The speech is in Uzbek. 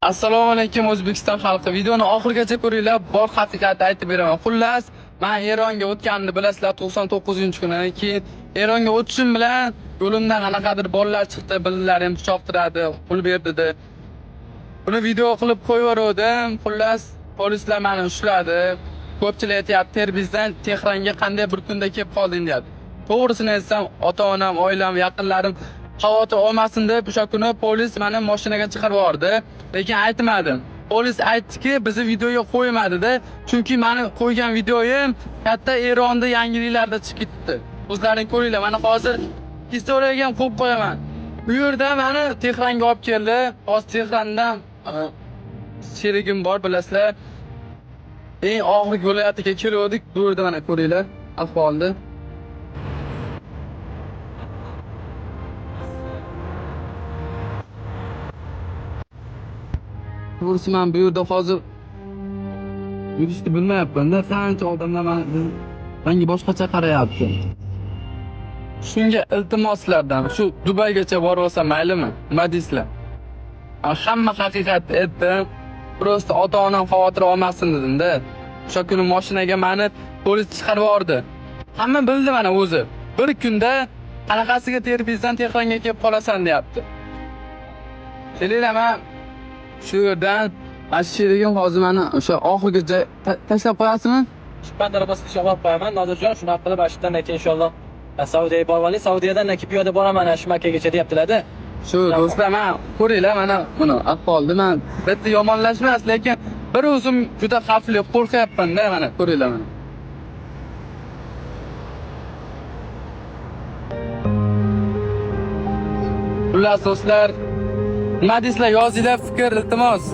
Assalomu alaykum O'zbekiston xalqi. Videoni oxirigacha ko'ringlar, bor haqiqatni aytib beraman. Xullas, men Eronga o'tganimni bilasizlar 99-kuni. Keyin Eronga o'tishim bilan yo'limdan qanaqadir bolalar chiqdi, billarim pichoqtiradi, pul berdi. Buni video qilib qo'yaverdim. Xullas, polislar meni ushladi. Ko'pchilik aytayapti, Terbizdan Tehronga qanday bir kunda kelib qolding deyapti. To'g'risini aytsam, ota-onam, oilam, yaqinlarim xavotir olmasin deb o'sha kuni polis meni mashinaga chiqarib yubordi, lekin aytmadim. Polis aytdiki, bizni videoga qo'ymadida, chunki meni qo'ygan videoyim katta Eronda yangiliklarda chiqib ketdi. O'zlaring ko'ringlar, mana hozir historiyaga ham qo'yib qo'yaman. Bu yerda meni Tehronga olib keldi. Hozir Tehrondan sherigim bor, bilasizlar. Eng og'ir viloyatiga keldik. Bu yerda mana ko'ringlar ahvolni. To'g'risi men bu yerda hozir yurishni bilmayapman-da, qancha odamlar menga boshqacha qarayapti. Shunga iltimoslardan shu Dubaygacha borib olsam maylimi? Nima deysizlar? Hamma haqiqatni aytdim. Prosta ota-onam xavotir olmasin dedim-da. O'sha kuni mashinaga meni polis chiqarib yubordi. Hamma bildi mana o'zi. Bir kunda qanaqasiga Terbizdan Tehronga kelib qolasan deyapti. Kelinglar, shu yerdan ashirigim hozir mana o'sha oxirgacha tashlab qo'yasizmi? Shubhat arabasiga sho'g'ab qo'yaman. Nodirjon shunaqa qilib ashdan keyin inshaalloh Saudiyaga borib, Saudiyadan piyoda boraman shu Makkaga deyaptilar-da. Shu do'stlar, men ko'ringlar mana buni ahvolni men bitta yomonlashmas, lekin bir o'zim juda xavfli qo'rqyapman-da, mana ko'ringlar mana. Xullas do'stlar, nima deysizlar, yozinglar fikr, iltimos.